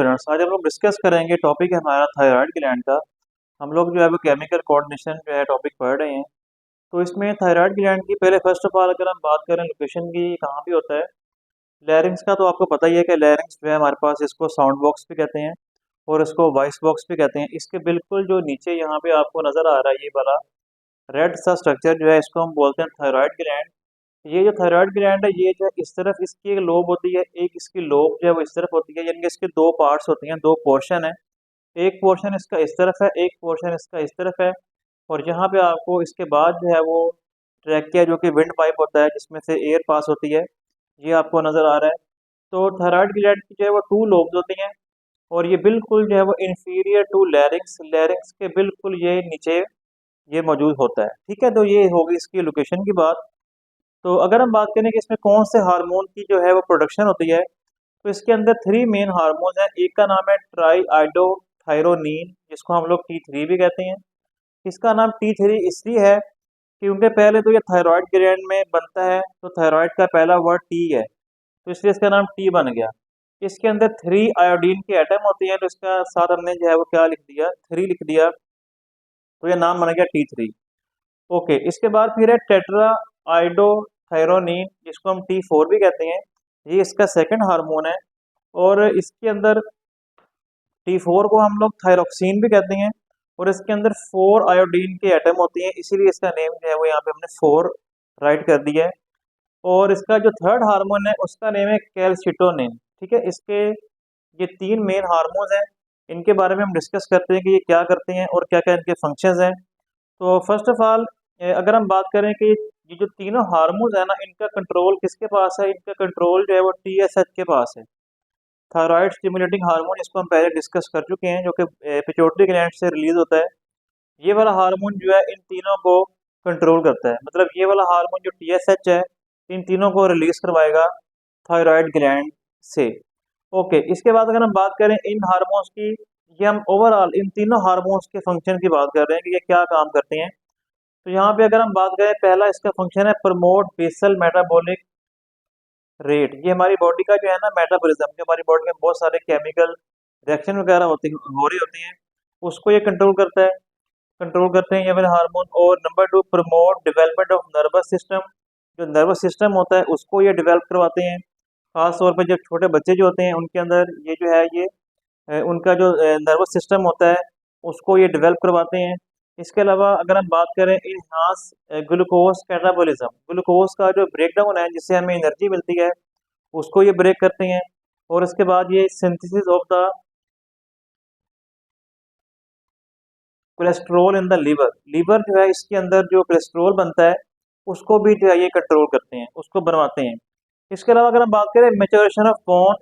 Students, आज हम लोग डिस्कस करेंगे टॉपिक है हमारा थायराइड ग्लैंड का। हम लोग जो है वो केमिकल कोऑर्डिनेशन जो है टॉपिक पढ़ रहे हैं। तो इसमें थायराइड ग्लैंड की पहले फर्स्ट ऑफ ऑल अगर हम बात करें लोकेशन की, कहाँ भी होता है। लैरिंग्स का तो आपको पता ही है कि लैरिंग्स जो है हमारे पास, इसको साउंड बॉक्स भी कहते हैं और इसको वॉइस बॉक्स भी कहते हैं। इसके बिल्कुल जो नीचे यहाँ पे आपको नज़र आ रहा है ये वाला रेड सा स्ट्रक्चर जो है, इसको हम बोलते हैं थायराइड ग्लैंड। ये जो थायराइड ग्लैंड है ये जो है इस तरफ इसकी एक लोब होती है, एक इसकी लोब जो है वो इस तरफ होती है, यानी कि इसके दो पार्ट्स होती हैं, दो पोर्शन है। एक पोर्शन इसका इस तरफ है, एक पोर्शन इसका इस तरफ है। और यहाँ पे आपको इसके बाद जो है वो ट्रैकिया जो कि विंड पाइप होता है जिसमें से एयर पास होती है, ये आपको नज़र आ रहा है। तो थायराइड ग्लैंड की जो है वो टू लोब्स होती हैं और ये बिल्कुल जो है वो इंफीरियर टू लैरिंग्स, लैरिंग्स के बिल्कुल ये नीचे ये मौजूद होता है। ठीक है, तो ये होगी इसकी लोकेशन की बात। तो अगर हम बात करें कि इसमें कौन से हार्मोन की जो है वो प्रोडक्शन होती है, तो इसके अंदर थ्री मेन हार्मोन हैं। एक का नाम है ट्राई आइडोथायरोनिन, जिसको हम लोग T3 भी कहते हैं। इसका नाम T3 इसलिए है क्योंकि पहले तो ये थायराइड ग्लैंड में बनता है, तो थायराइड का पहला वर्ड टी है, तो इसलिए इसका नाम टी बन गया। इसके अंदर थ्री आयोडीन के एटम होते हैं, तो इसका साथ हमने जो है वो क्या लिख दिया, थ्री लिख दिया, तो ये नाम बन गया T3। ओके, इसके बाद फिर है टेट्रा आइडोथायरोनिन, जिसको हम T4 भी कहते हैं। ये इसका सेकंड हार्मोन है और इसके अंदर T4 को हम लोग थायरोक्सिन भी कहते हैं और इसके अंदर फोर आयोडीन के एटम होती हैं, इसीलिए इसका नेम जो है वो यहाँ पे हमने फोर राइट कर दिया है। और इसका जो थर्ड हार्मोन है उसका नेम है कैल्सिटोनिन। ठीक है, इसके ये तीन मेन हार्मोन्स हैं, इनके बारे में हम डिस्कस करते हैं कि ये क्या करते हैं और क्या क्या इनके फंक्शंस हैं। तो फर्स्ट ऑफ ऑल अगर हम बात करें कि ये जो तीनों हार्मोन्स है ना, इनका कंट्रोल किसके पास है, इनका कंट्रोल जो है वो TSH के पास है, थायराइड स्टिमुलेटिंग हार्मोन। इसको हम पहले डिस्कस कर चुके हैं, जो कि पिट्यूटरी ग्लैंड से रिलीज होता है। ये वाला हार्मोन जो है इन तीनों को कंट्रोल करता है, मतलब ये वाला हार्मोन जो TSH है इन तीनों को रिलीज करवाएगा थायराइड ग्लैंड से। ओके, इसके बाद अगर हम बात करें इन हार्मोन्स की, ये हम ओवरऑल इन तीनों हार्मोन्स के फंक्शन की बात कर रहे हैं कि ये क्या काम करते हैं। तो यहाँ पे अगर हम बात करें, पहला इसका फंक्शन है प्रमोट बेसल मेटाबॉलिक रेट। ये हमारी बॉडी का जो है ना मेटाबॉलिज्म, जो हमारी बॉडी में बहुत सारे केमिकल रिएक्शन वगैरह हो रही होती हैं, उसको ये कंट्रोल करता है, कंट्रोल करते हैं ये वाले हार्मोन। और number two, promote development of nervous system. जो नर्वस सिस्टम होता है उसको ये डेवलप करवाते हैं, खास तौर पर जब छोटे बच्चे जो होते हैं उनके अंदर ये जो है ये उनका जो नर्वस सिस्टम होता है उसको ये डेवलप करवाते हैं। इसके अलावा अगर हम बात करें इनहांस ग्लूकोज कैटाबॉलिज्म, ग्लूकोज का जो ब्रेकडाउन है जिससे हमें एनर्जी मिलती है उसको ये ब्रेक करते हैं। और इसके बाद ये synthesis of the cholesterol in the liver, liver जो है इसके अंदर जो कोलेस्ट्रोल बनता है उसको भी जो है ये कंट्रोल करते हैं, उसको बनवाते हैं। इसके अलावा अगर हम बात करें maturation of bone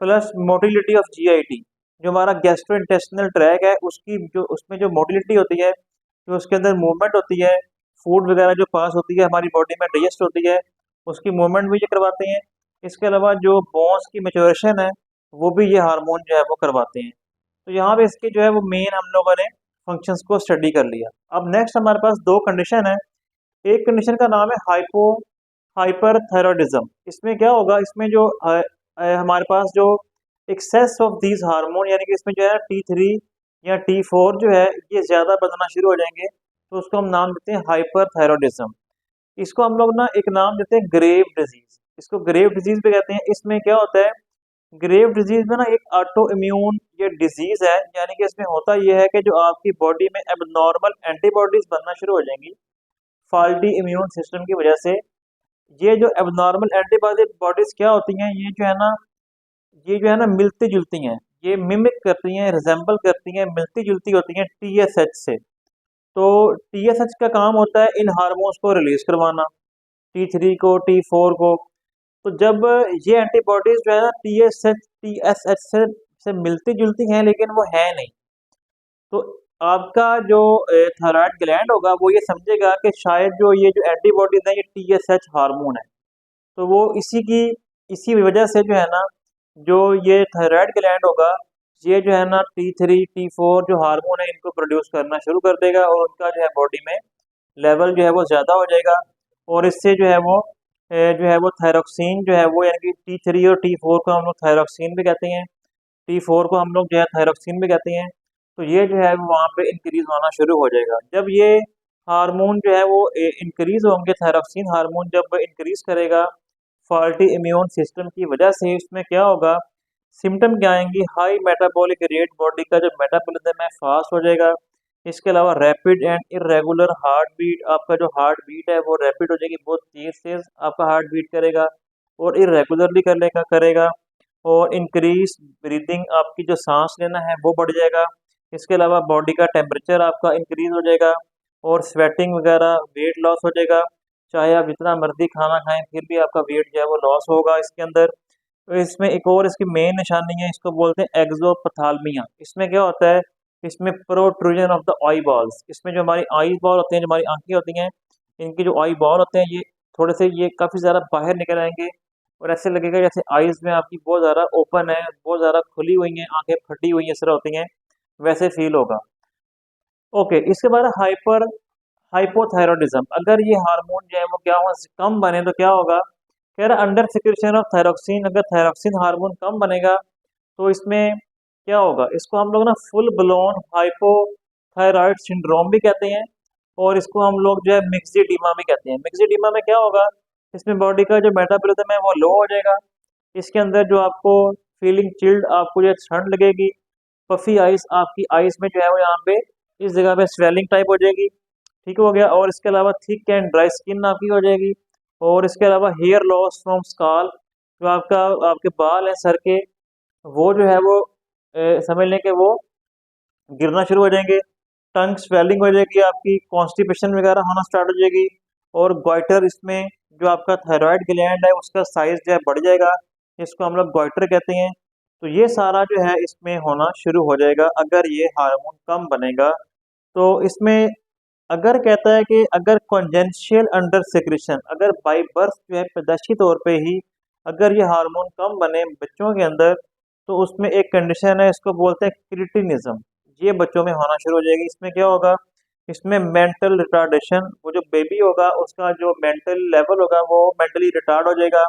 plus motility of GIT, जो हमारा गैस्ट्रो इंटेस्टिनल ट्रैक है उसकी जो उसमें जो मोटिलिटी होती है, जो उसके अंदर मूवमेंट होती है, फूड वगैरह जो पास होती है हमारी बॉडी में डाइजेस्ट होती है, उसकी मूवमेंट भी ये करवाते हैं। इसके अलावा जो बोन्स की मेच्योरेशन है वो भी ये हार्मोन जो है वो करवाते हैं। तो यहाँ पे इसके जो है वो मेन हम लोगों ने फंक्शंस को स्टडी कर लिया। अब नेक्स्ट हमारे पास दो कंडीशन है। एक कंडीशन का नाम है हाइपरथायरॉयडिज्म। इसमें क्या होगा, इसमें जो हमारे पास जो एक्सेस ऑफ दीज हार्मोन, यानी कि इसमें जो है T3 या T4 जो है ये ज़्यादा बनना शुरू हो जाएंगे, तो उसको हम नाम देते हैं हाइपरथायरॉयडिज्म। इसको हम लोग ना एक नाम देते हैं ग्रेव डिजीज, इसको ग्रेव डिजीज भी कहते हैं। इसमें क्या होता है, ग्रेव डिजीज में ना एक ऑटो इम्यून ये डिजीज है, यानी कि इसमें होता यह है कि जो आपकी बॉडी में एबनॉर्मल एंटीबॉडीज बनना शुरू हो जाएंगी फॉल्टी इम्यून सिस्टम की वजह से। ये जो एबनॉर्मल एंटीबॉडीज क्या होती हैं, ये जो है ना मिलती जुलती हैं, ये मिमिक करती हैं, रिजेंबल करती हैं, मिलती जुलती होती हैं TSH से। तो TSH का काम होता है इन हार्मोन्स को रिलीज करवाना, T3 को, T4 को। तो जब ये एंटीबॉडीज जो है ना TSH से मिलती जुलती हैं लेकिन वो है नहीं, तो आपका जो थायराइड ग्लैंड होगा वो ये समझेगा कि शायद जो ये जो एंटीबॉडीज है ये TSH हार्मोन है। तो वो इसी वजह से जो है ना, जो ये थायराइड ग्लैंड होगा ये जो है ना T3 T4 जो हार्मोन है इनको प्रोड्यूस करना शुरू कर देगा और उनका जो है बॉडी में लेवल जो है वो ज़्यादा हो जाएगा। और इससे जो है वो थायरोक्सिन जो है वो, यानी कि T3 और T4 को हम लोग थायरोक्सिन भी कहते हैं, T4 को हम लोग जो है थायरोक्सिन भी कहते हैं। तो ये जो है वो वहाँ पे इंक्रीज होना शुरू हो जाएगा। जब ये हार्मोन जो है वो इंक्रीज होंगे, थायरोक्सिन हार्मोन जब इंक्रीज करेगा फॉल्टी इम्यून सिस्टम की वजह से, इसमें क्या होगा, सिम्टम क्या आएंगी, हाई मेटाबॉलिक रेट, बॉडी का जो मेटाबॉलिज्म है फास्ट हो जाएगा। इसके अलावा rapid and irregular heart beat, आपका जो हार्ट बीट है वो रैपिड हो जाएगी, बहुत तेज तेज आपका हार्ट बीट करेगा और इरेगुलरली करेगा। और इंक्रीज ब्रीदिंग, आपकी जो सांस लेना है वो बढ़ जाएगा। इसके अलावा बॉडी का टेम्परेचर आपका इंक्रीज हो जाएगा और स्वेटिंग वगैरह, वेट लॉस हो जाएगा। चाहे आप जितना मर्जी खाना खाएं फिर भी आपका वेट जो है वो लॉस होगा इसके अंदर। तो इसमें एक और इसकी मेन निशानी है, इसको बोलते हैं एक्सोपथाल्मिया। इसमें क्या होता है, इसमें protrusion of the I balls, इसमें जो हमारी आई बॉल होते हैं, जो हमारी आंखें होती हैं, इनकी जो आई बॉल होते हैं ये थोड़े से ये काफ़ी ज़्यादा बाहर निकल आएंगे और ऐसे लगेगा जैसे आईज में आपकी बहुत ज़्यादा ओपन है, बहुत ज़्यादा खुली हुई हैं, आंखें फटी हुई इस तरह होती हैं, वैसे फील होगा। ओके, इसके बाद हाइपर हाइपोथायरॉयडिज्म। अगर ये हार्मोन जो है वो क्या हो, कम बने तो क्या होगा, कह रहा अंडर सिक्रेशन ऑफ थायरोक्सिन, अगर थायरोक्सिन हार्मोन कम बनेगा तो इसमें क्या होगा, इसको हम लोग ना फुल ब्लोन हाइपोथायरॉयड सिंड्रोम भी कहते हैं और इसको हम लोग जो है मिक्सिडीमा भी कहते हैं। मिक्सिडीमा में क्या होगा, इसमें बॉडी का जो मेटाबॉलिज्म है वो लो हो जाएगा। इसके अंदर जो आपको फीलिंग चिल्ड, आपको जो ठंड लगेगी, पफी आइज, आपकी आइज में जो है वो यहाँ पे इस जगह पे स्वेलिंग टाइप हो जाएगी, ठीक हो गया। और इसके अलावा थिक एंड ड्राई स्किन आपकी हो जाएगी। और इसके अलावा हेयर लॉस फ्रॉम स्काल, जो आपका आपके बाल हैं सर के, वो जो है वो समझ लें कि वो गिरना शुरू हो जाएंगे। टंग स्वेलिंग हो जाएगी, आपकी कॉन्स्टिपेशन वगैरह होना स्टार्ट हो जाएगी। और गोइटर, इसमें जो आपका थायराइड ग्लैंड है उसका साइज जो है बढ़ जाएगा, इसको हम लोग गोइटर कहते हैं। तो ये सारा जो है इसमें होना शुरू हो जाएगा अगर ये हार्मोन कम बनेगा। तो इसमें अगर कहता है कि अगर कॉन्जेंशियल अंडर सिक्रेशन, अगर बाई बर्थ जो है पैदाइशी तौर पे ही अगर ये हार्मोन कम बने बच्चों के अंदर, तो उसमें एक कंडीशन है, इसको बोलते हैं क्रिटिनिज्म, ये बच्चों में होना शुरू हो जाएगी। इसमें क्या होगा, इसमें मेंटल रिटार्डेशन, वो जो बेबी होगा उसका जो मेंटल लेवल होगा वो मेंटली रिटार्ड हो जाएगा,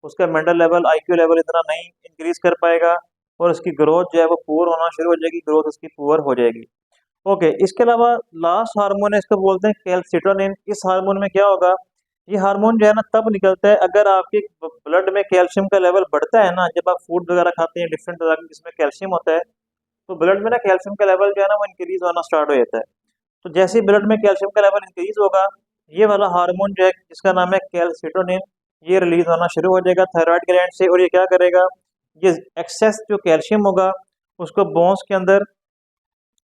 उसका मेंटल लेवल, आईक्यू लेवल इतना नहीं इंक्रीज कर पाएगा और उसकी ग्रोथ जो है वो पुअर होना शुरू हो जाएगी, ग्रोथ उसकी पुअर हो जाएगी। ओके, इसके अलावा लास्ट हार्मोन है, इसको बोलते हैं कैल्सिटोनिन। इस हार्मोन में क्या होगा, ये हार्मोन जो है ना तब निकलता है अगर आपके ब्लड में कैल्शियम का लेवल बढ़ता है ना, जब आप फूड वगैरह खाते हैं डिफरेंट तरह के जिसमें कैल्शियम होता है, तो ब्लड में ना कैल्शियम का लेवल जो है ना वो इंक्रीज होना स्टार्ट हो जाता है। तो जैसे ही ब्लड में कैल्शियम का लेवल इंक्रीज होगा, ये वाला हार्मोन जो है जिसका नाम है कैल्सिटोनिन, ये रिलीज होना शुरू हो जाएगा थायराइड ग्लैंड से। और ये क्या करेगा, ये एक्सेस जो कैल्शियम होगा उसको बोन्स के अंदर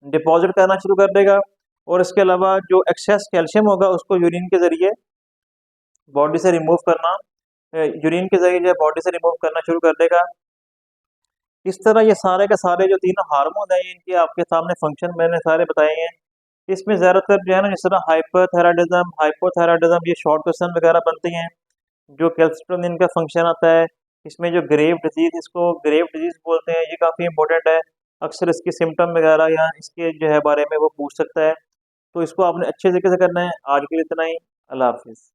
डिपॉजिट करना शुरू कर देगा। और इसके अलावा जो एक्सेस कैल्शियम होगा उसको यूरिन के जरिए बॉडी से रिमूव करना, यूरिन के जरिए जो है बॉडी से रिमूव करना शुरू कर देगा। इस तरह ये सारे के सारे जो तीनों हार्मोन है इनके आपके सामने फंक्शन मैंने सारे बताए हैं। इसमें ज़्यादातर जो है ना, जिस तरह हाइपरथायराइडिज्म, हाइपोथायराइडिज्म, ये शॉर्ट क्वेश्चन वगैरह बनते हैं। जो कैल्सिटोनिन का फंक्शन आता है, इसमें जो ग्रेव डिजीज, इसको ग्रेव डिजीज बोलते हैं, ये काफ़ी इंपॉर्टेंट है। अक्सर इसके सिम्टम वगैरह या इसके जो है बारे में वो पूछ सकता है, तो इसको आपने अच्छे तरीके से करना है। आज के लिए इतना ही। अल्लाह हाफिज़।